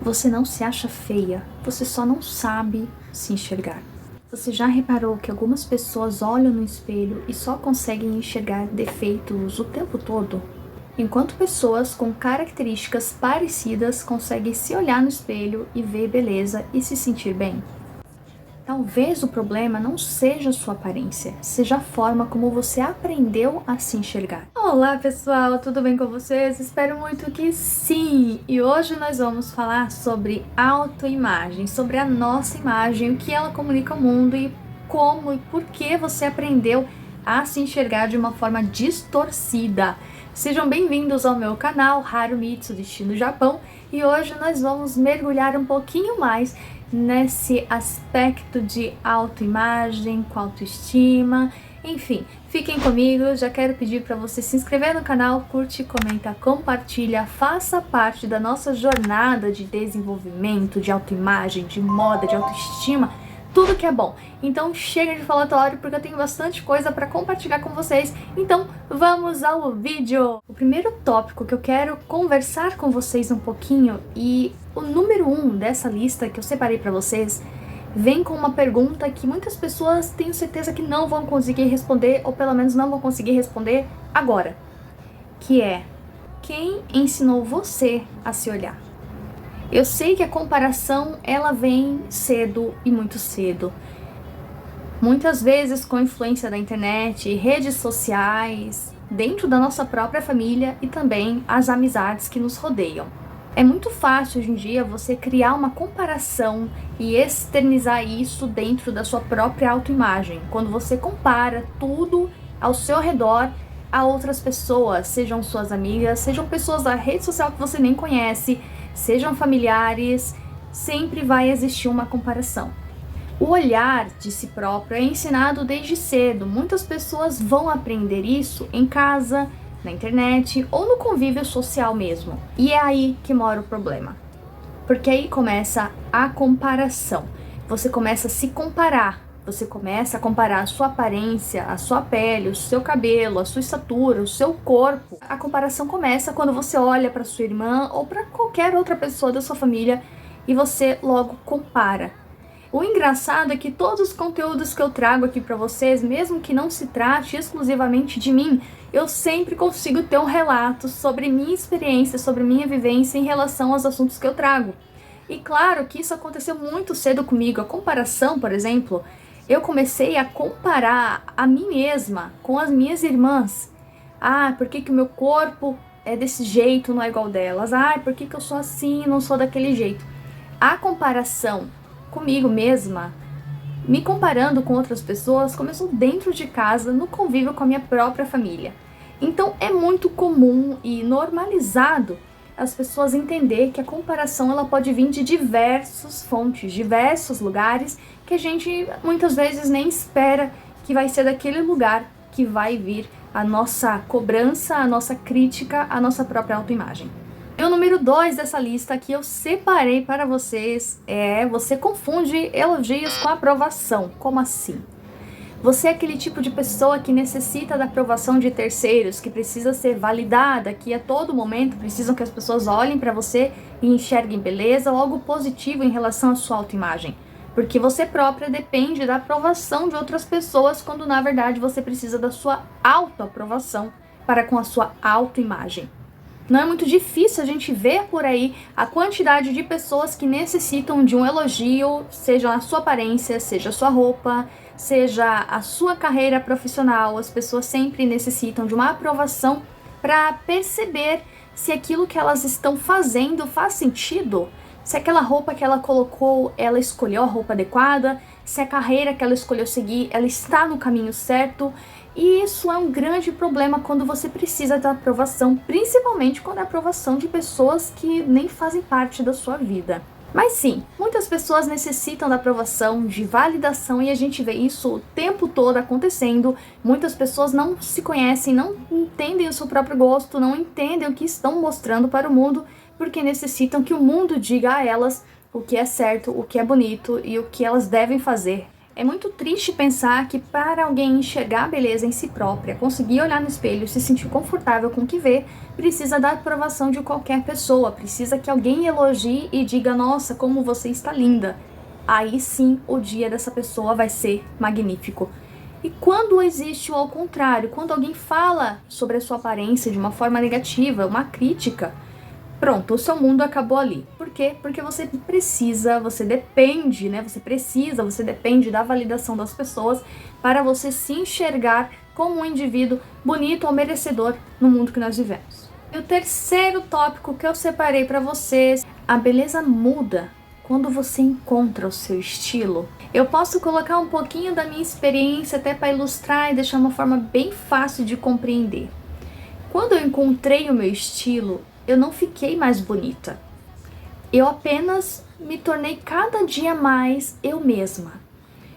Você não se acha feia, você só não sabe se enxergar. Você já reparou que algumas pessoas olham no espelho e só conseguem enxergar defeitos o tempo todo? Enquanto pessoas com características parecidas conseguem se olhar no espelho e ver beleza e se sentir bem. Talvez o problema não seja a sua aparência, seja a forma como você aprendeu a se enxergar. Olá pessoal, tudo bem com vocês? Espero muito que sim! E hoje nós vamos falar sobre autoimagem, sobre a nossa imagem, o que ela comunica ao mundo e como e por que você aprendeu a se enxergar de uma forma distorcida. Sejam bem-vindos ao meu canal Harumitsu Destino Japão e hoje nós vamos mergulhar um pouquinho mais nesse aspecto de autoimagem, com autoestima, enfim, fiquem comigo. Já quero pedir para você se inscrever no canal, curte, comenta, compartilha, faça parte da nossa jornada de desenvolvimento, de autoimagem, de moda, de autoestima, tudo que é bom. Então chega de falatório porque eu tenho bastante coisa para compartilhar com vocês, então vamos ao vídeo! O primeiro tópico que eu quero conversar com vocês um pouquinho, e o número 1 dessa lista que eu separei para vocês, vem com uma pergunta que muitas pessoas tenho certeza que não vão conseguir responder, ou pelo menos não vão conseguir responder agora, que é: quem ensinou você a se olhar? Eu sei que a comparação, ela vem cedo e muito cedo. Muitas vezes com influência da internet, redes sociais, dentro da nossa própria família e também as amizades que nos rodeiam. É muito fácil hoje em dia você criar uma comparação e externizar isso dentro da sua própria autoimagem, quando você compara tudo ao seu redor a outras pessoas, sejam suas amigas, sejam pessoas da rede social que você nem conhece, sejam familiares, sempre vai existir uma comparação. O olhar de si próprio é ensinado desde cedo. Muitas pessoas vão aprender isso em casa, na internet ou no convívio social mesmo. E é aí que mora o problema. Porque aí começa a comparação. Você começa a se comparar. Você começa a comparar a sua aparência, a sua pele, o seu cabelo, a sua estatura, o seu corpo. A comparação começa quando você olha para sua irmã ou para qualquer outra pessoa da sua família e você logo compara. O engraçado é que todos os conteúdos que eu trago aqui para vocês, mesmo que não se trate exclusivamente de mim, eu sempre consigo ter um relato sobre minha experiência, sobre minha vivência em relação aos assuntos que eu trago. E claro que isso aconteceu muito cedo comigo. A comparação, por exemplo, eu comecei a comparar a mim mesma com as minhas irmãs. Ah, por que o meu corpo é desse jeito, não é igual delas? Ah, por que eu sou assim e não sou daquele jeito? A comparação comigo mesma, me comparando com outras pessoas, começou dentro de casa, no convívio com a minha própria família. Então é muito comum e normalizado as pessoas entender que a comparação ela pode vir de diversas fontes, diversos lugares, que a gente muitas vezes nem espera que vai ser daquele lugar que vai vir a nossa cobrança, a nossa crítica, a nossa própria autoimagem. E o número 2 dessa lista que eu separei para vocês é: você confunde elogios com aprovação. Como assim? Você é aquele tipo de pessoa que necessita da aprovação de terceiros, que precisa ser validada, que a todo momento precisam que as pessoas olhem para você e enxerguem beleza ou algo positivo em relação à sua autoimagem. Porque você própria depende da aprovação de outras pessoas, quando na verdade você precisa da sua autoaprovação para com a sua autoimagem. Não é muito difícil a gente ver por aí a quantidade de pessoas que necessitam de um elogio, seja a sua aparência, seja a sua roupa, seja a sua carreira profissional. As pessoas sempre necessitam de uma aprovação para perceber se aquilo que elas estão fazendo faz sentido, se aquela roupa que ela colocou, ela escolheu a roupa adequada, se a carreira que ela escolheu seguir, ela está no caminho certo. E isso é um grande problema quando você precisa da aprovação, principalmente quando é a aprovação de pessoas que nem fazem parte da sua vida. Mas sim, muitas pessoas necessitam da aprovação, de validação, e a gente vê isso o tempo todo acontecendo. Muitas pessoas não se conhecem, não entendem o seu próprio gosto, não entendem o que estão mostrando para o mundo, porque necessitam que o mundo diga a elas o que é certo, o que é bonito e o que elas devem fazer. É muito triste pensar que para alguém enxergar a beleza em si própria, conseguir olhar no espelho e se sentir confortável com o que vê, precisa da aprovação de qualquer pessoa, precisa que alguém elogie e diga: nossa, como você está linda. Aí sim o dia dessa pessoa vai ser magnífico. E quando existe o ao contrário, quando alguém fala sobre a sua aparência de uma forma negativa, uma crítica, pronto, o seu mundo acabou ali. Por quê? Porque você precisa, você depende, né? Você depende da validação das pessoas para você se enxergar como um indivíduo bonito ou merecedor no mundo que nós vivemos. E o terceiro tópico que eu separei para vocês: a beleza muda quando você encontra o seu estilo. Eu posso colocar um pouquinho da minha experiência até para ilustrar e deixar uma forma bem fácil de compreender. Quando eu encontrei o meu estilo, eu não fiquei mais bonita. Eu apenas me tornei cada dia mais eu mesma.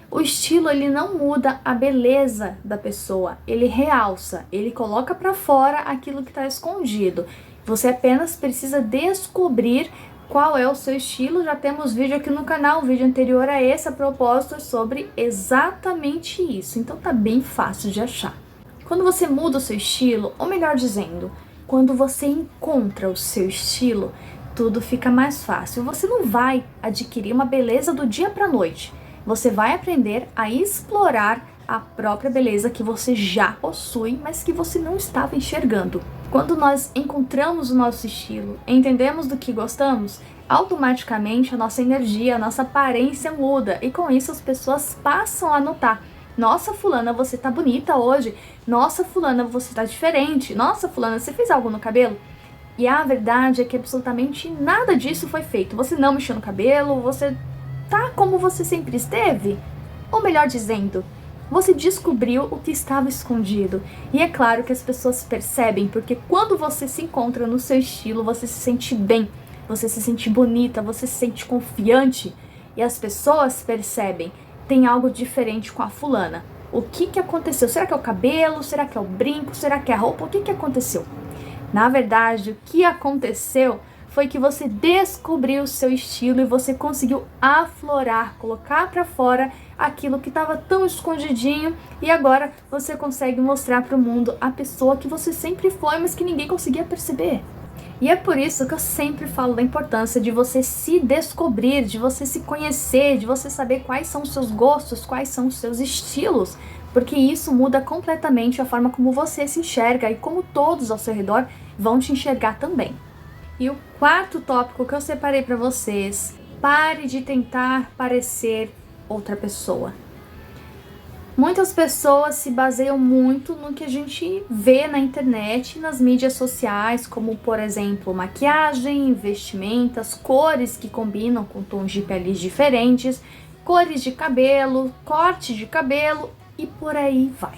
O estilo, ele não muda a beleza da pessoa, ele realça, ele coloca para fora aquilo que está escondido. Você apenas precisa descobrir qual é o seu estilo. Já temos vídeo aqui no canal, o vídeo anterior a esse, a propósito, sobre exatamente isso. Então tá bem fácil de achar. Quando você muda o seu estilo, ou melhor dizendo, quando você encontra o seu estilo, tudo fica mais fácil. Você não vai adquirir uma beleza do dia para a noite. Você vai aprender a explorar a própria beleza que você já possui, mas que você não estava enxergando. Quando nós encontramos o nosso estilo, entendemos do que gostamos, automaticamente a nossa energia, a nossa aparência muda, e com isso as pessoas passam a notar: nossa, fulana, você tá bonita hoje. Nossa, fulana, você tá diferente. Nossa, fulana, você fez algo no cabelo? E a verdade é que absolutamente nada disso foi feito. Você não mexeu no cabelo, você tá como você sempre esteve. Ou melhor dizendo, você descobriu o que estava escondido. E é claro que as pessoas percebem, porque quando você se encontra no seu estilo, você se sente bem, você se sente bonita, você se sente confiante. E as pessoas percebem: tem algo diferente com a fulana. O que aconteceu? Será que é o cabelo? Será que é o brinco? Será que é a roupa? O que aconteceu? Na verdade, o que aconteceu foi que você descobriu o seu estilo e você conseguiu aflorar, colocar para fora aquilo que estava tão escondidinho, e agora você consegue mostrar para o mundo a pessoa que você sempre foi, mas que ninguém conseguia perceber. E é por isso que eu sempre falo da importância de você se descobrir, de você se conhecer, de você saber quais são os seus gostos, quais são os seus estilos, porque isso muda completamente a forma como você se enxerga e como todos ao seu redor vão te enxergar também. E o quarto tópico que eu separei para vocês: pare de tentar parecer outra pessoa. Muitas pessoas se baseiam muito no que a gente vê na internet e nas mídias sociais, como, por exemplo, maquiagem, vestimentas, cores que combinam com tons de peles diferentes, cores de cabelo, corte de cabelo e por aí vai.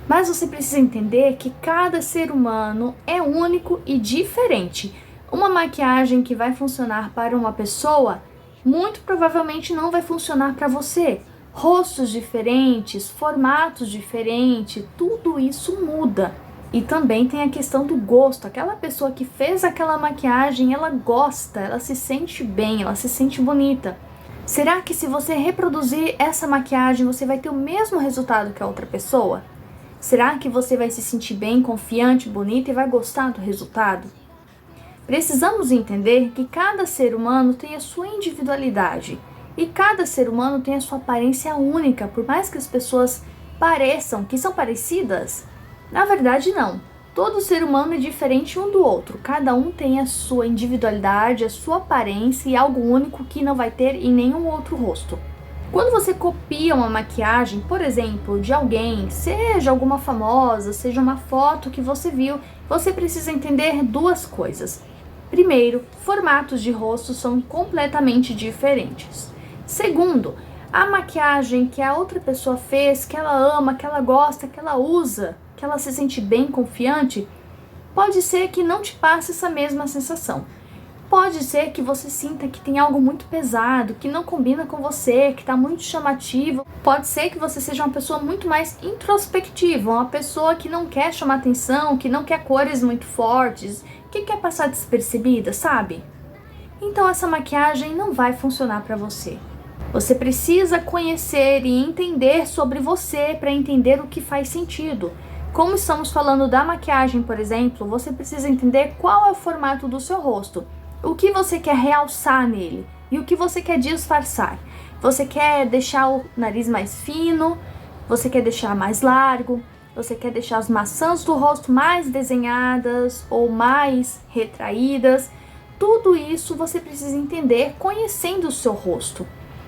Mas você precisa entender que cada ser humano é único e diferente. Uma maquiagem que vai funcionar para uma pessoa, muito provavelmente não vai funcionar para você. Rostos diferentes, formatos diferentes, tudo isso muda. E também tem a questão do gosto. Aquela pessoa que fez aquela maquiagem, ela gosta, ela se sente bem, ela se sente bonita. Será que se você reproduzir essa maquiagem, você vai ter o mesmo resultado que a outra pessoa? Será que você vai se sentir bem, confiante, bonita e vai gostar do resultado? Precisamos entender que cada ser humano tem a sua individualidade. E cada ser humano tem a sua aparência única, por mais que as pessoas pareçam que são parecidas. Na verdade, não. Todo ser humano é diferente um do outro. Cada um tem a sua individualidade, a sua aparência e algo único que não vai ter em nenhum outro rosto. Quando você copia uma maquiagem, por exemplo, de alguém, seja alguma famosa, seja uma foto que você viu, você precisa entender duas coisas. Primeiro, formatos de rosto são completamente diferentes. Segundo, a maquiagem que a outra pessoa fez, que ela ama, que ela gosta, que ela usa, que ela se sente bem, confiante, pode ser que não te passe essa mesma sensação. Pode ser que você sinta que tem algo muito pesado, que não combina com você, que está muito chamativo. Pode ser que você seja uma pessoa muito mais introspectiva, uma pessoa que não quer chamar atenção, que não quer cores muito fortes, que quer passar despercebida, sabe? Então essa maquiagem não vai funcionar para você. Você precisa conhecer e entender sobre você para entender o que faz sentido. Como estamos falando da maquiagem, por exemplo, você precisa entender qual é o formato do seu rosto, o que você quer realçar nele e o que você quer disfarçar. Você quer deixar o nariz mais fino, você quer deixar mais largo, você quer deixar as maçãs do rosto mais desenhadas ou mais retraídas. Tudo isso você precisa entender conhecendo o seu rosto.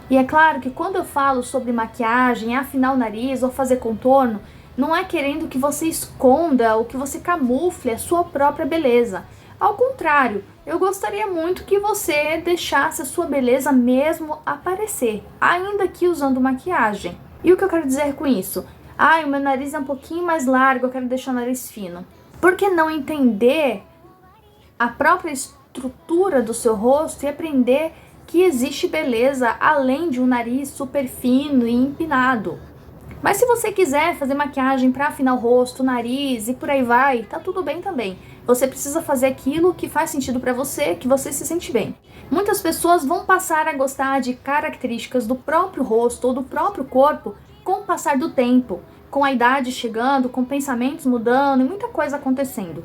E é claro que quando eu falo sobre maquiagem, afinar o nariz ou fazer contorno, não é querendo que você esconda ou que você camufle a sua própria beleza. Ao contrário, eu gostaria muito que você deixasse a sua beleza mesmo aparecer, ainda que usando maquiagem. E o que eu quero dizer com isso? O meu nariz é um pouquinho mais largo, eu quero deixar o nariz fino. Por que não entender a própria estrutura do seu rosto e aprender que existe beleza além de um nariz super fino e empinado? Mas se você quiser fazer maquiagem para afinar o rosto, o nariz e por aí vai, tá tudo bem também. Você precisa fazer aquilo que faz sentido para você, que você se sente bem. Muitas pessoas vão passar a gostar de características do próprio rosto ou do próprio corpo com o passar do tempo, com a idade chegando, com pensamentos mudando e muita coisa acontecendo.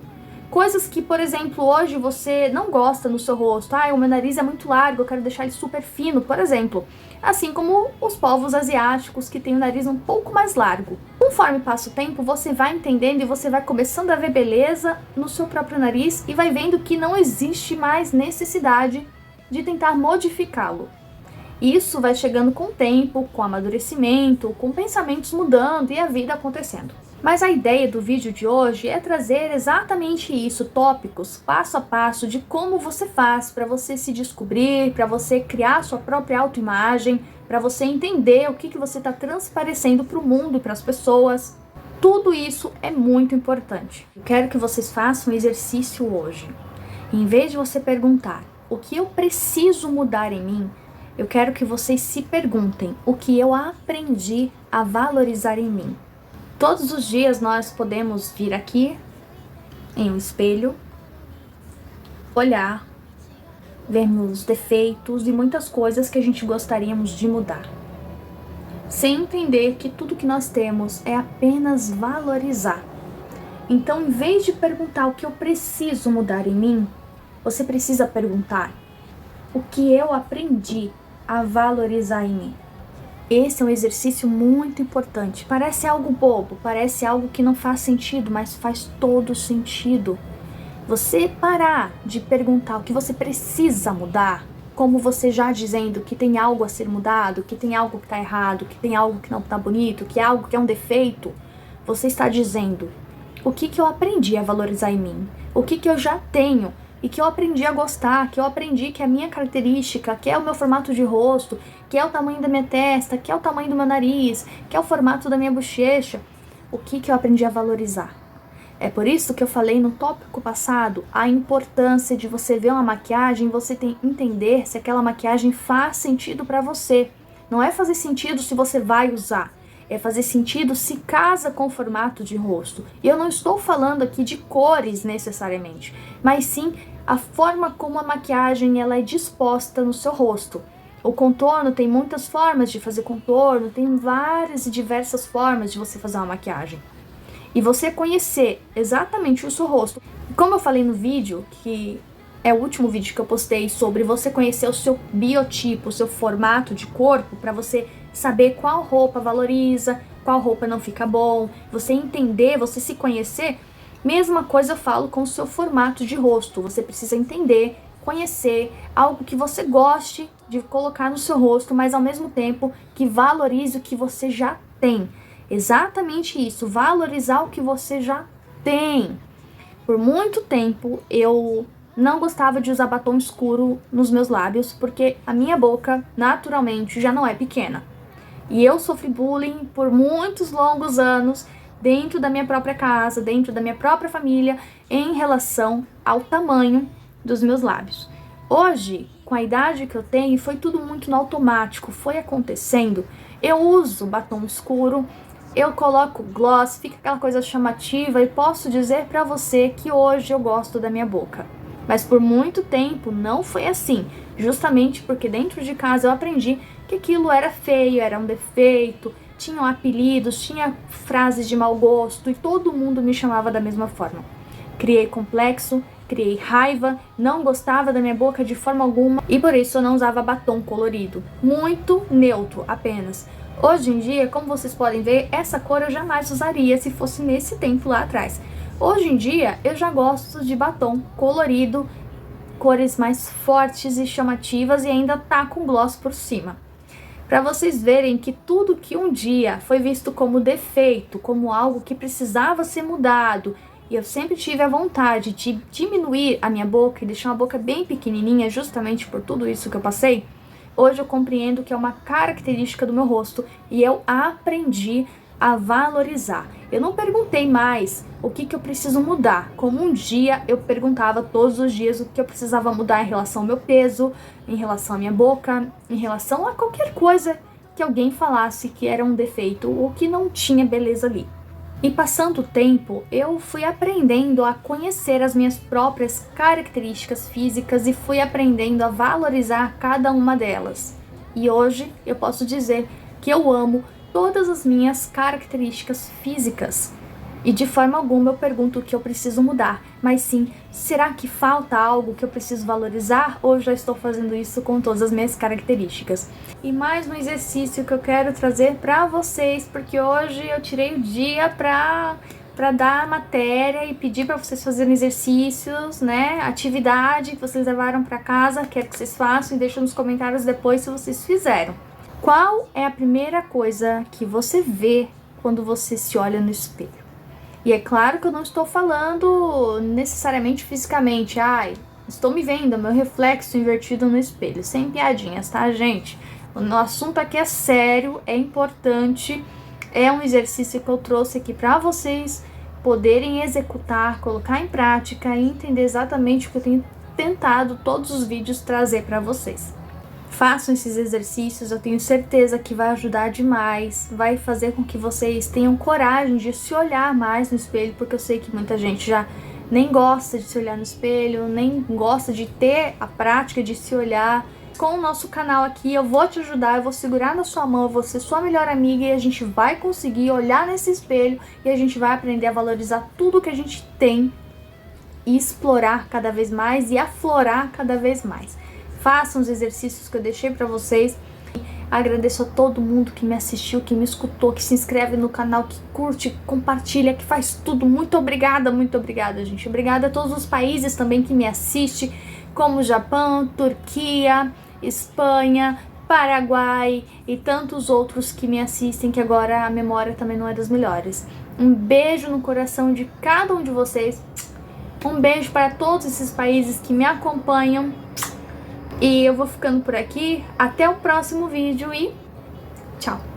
Coisas que, por exemplo, hoje você não gosta no seu rosto. O meu nariz é muito largo, eu quero deixar ele super fino, por exemplo. Assim como os povos asiáticos que têm o nariz um pouco mais largo. Conforme passa o tempo, você vai entendendo e você vai começando a ver beleza no seu próprio nariz e vai vendo que não existe mais necessidade de tentar modificá-lo. Isso vai chegando com o tempo, com o amadurecimento, com pensamentos mudando e a vida acontecendo. Mas a ideia do vídeo de hoje é trazer exatamente isso, tópicos, passo a passo de como você faz para você se descobrir, para você criar sua própria autoimagem, para você entender o que você está transparecendo para o mundo e para as pessoas. Tudo isso é muito importante. Eu quero que vocês façam um exercício hoje. Em vez de você perguntar o que eu preciso mudar em mim, eu quero que vocês se perguntem o que eu aprendi a valorizar em mim. Todos os dias nós podemos vir aqui em um espelho, olhar, vermos defeitos e muitas coisas que a gente gostaríamos de mudar. Sem entender que tudo que nós temos é apenas valorizar. Então, em vez de perguntar o que eu preciso mudar em mim, você precisa perguntar o que eu aprendi a valorizar em mim. Esse é um exercício muito importante. Parece algo bobo, parece algo que não faz sentido, mas faz todo sentido. Você parar de perguntar o que você precisa mudar, como você já dizendo que tem algo a ser mudado, que tem algo que está errado, que tem algo que não está bonito, que é algo que é um defeito, você está dizendo o que eu aprendi a valorizar em mim, o que eu já tenho e que eu aprendi a gostar, que eu aprendi que é a minha característica, que é o meu formato de rosto, que é o tamanho da minha testa, que é o tamanho do meu nariz, que é o formato da minha bochecha, o que eu aprendi a valorizar. É por isso que eu falei no tópico passado a importância de você ver uma maquiagem e você entender se aquela maquiagem faz sentido para você. Não é fazer sentido se você vai usar, é fazer sentido se casa com o formato de rosto. E eu não estou falando aqui de cores necessariamente, mas sim a forma como a maquiagem ela é disposta no seu rosto. O contorno tem muitas formas de fazer contorno, tem várias e diversas formas de você fazer uma maquiagem. E você conhecer exatamente o seu rosto. Como eu falei no vídeo, que é o último vídeo que eu postei sobre você conhecer o seu biotipo, o seu formato de corpo, para você saber qual roupa valoriza, qual roupa não fica bom, você entender, você se conhecer. Mesma coisa eu falo com o seu formato de rosto. Você precisa entender, conhecer algo que você goste de colocar no seu rosto, mas ao mesmo tempo que valorize o que você já tem. Exatamente isso, valorizar o que você já tem. Por muito tempo eu não gostava de usar batom escuro nos meus lábios, porque a minha boca naturalmente já não é pequena. E eu sofri bullying por muitos longos anos dentro da minha própria casa, dentro da minha própria família, em relação ao tamanho dos meus lábios. Hoje, com a idade que eu tenho, foi tudo muito no automático, foi acontecendo. Eu uso batom escuro, eu coloco gloss, fica aquela coisa chamativa e posso dizer pra você que hoje eu gosto da minha boca. Mas por muito tempo não foi assim, justamente porque dentro de casa eu aprendi que aquilo era feio, era um defeito, tinham apelidos, tinha frases de mau gosto e todo mundo me chamava da mesma forma. Criei complexo, criei raiva, não gostava da minha boca de forma alguma e por isso eu não usava batom colorido, muito neutro apenas. Hoje em dia, como vocês podem ver, essa cor eu jamais usaria se fosse nesse tempo lá atrás. Hoje em dia, eu já gosto de batom colorido, cores mais fortes e chamativas e ainda tá com gloss por cima. Para vocês verem que tudo que um dia foi visto como defeito, como algo que precisava ser mudado, e eu sempre tive a vontade de diminuir a minha boca e deixar uma boca bem pequenininha justamente por tudo isso que eu passei, hoje eu compreendo que é uma característica do meu rosto e eu aprendi a valorizar. Eu não perguntei mais o que eu preciso mudar, como um dia eu perguntava todos os dias o que eu precisava mudar em relação ao meu peso, em relação à minha boca, em relação a qualquer coisa que alguém falasse que era um defeito ou que não tinha beleza ali. E passando o tempo, eu fui aprendendo a conhecer as minhas próprias características físicas e fui aprendendo a valorizar cada uma delas. E hoje eu posso dizer que eu amo todas as minhas características físicas. E de forma alguma eu pergunto o que eu preciso mudar, mas sim, será que falta algo que eu preciso valorizar ou eu já estou fazendo isso com todas as minhas características? E mais um exercício que eu quero trazer para vocês, porque hoje eu tirei o dia para dar a matéria e pedir para vocês fazerem exercícios, né? Atividade que vocês levaram para casa, quero que vocês façam e deixem nos comentários depois se vocês fizeram. Qual é a primeira coisa que você vê quando você se olha no espelho? E é claro que eu não estou falando necessariamente fisicamente. Ai, estou me vendo, meu reflexo invertido no espelho. Sem piadinhas, tá, gente? O assunto aqui é sério, é importante. É um exercício que eu trouxe aqui para vocês poderem executar, colocar em prática e entender exatamente o que eu tenho tentado todos os vídeos trazer para vocês. Façam esses exercícios, eu tenho certeza que vai ajudar demais, vai fazer com que vocês tenham coragem de se olhar mais no espelho, porque eu sei que muita gente já nem gosta de se olhar no espelho, nem gosta de ter a prática de se olhar. Com o nosso canal aqui, eu vou te ajudar, eu vou segurar na sua mão, eu vou ser sua melhor amiga e a gente vai conseguir olhar nesse espelho e a gente vai aprender a valorizar tudo que a gente tem e explorar cada vez mais e aflorar cada vez mais. Façam os exercícios que eu deixei pra vocês. Agradeço a todo mundo que me assistiu, que me escutou, que se inscreve no canal, que curte, compartilha, que faz tudo. Muito obrigada, gente. Obrigada a todos os países também que me assistem, como Japão, Turquia, Espanha, Paraguai e tantos outros que me assistem, que agora a memória também não é das melhores. Um beijo no coração de cada um de vocês. Um beijo para todos esses países que me acompanham. E eu vou ficando por aqui, até o próximo vídeo e tchau!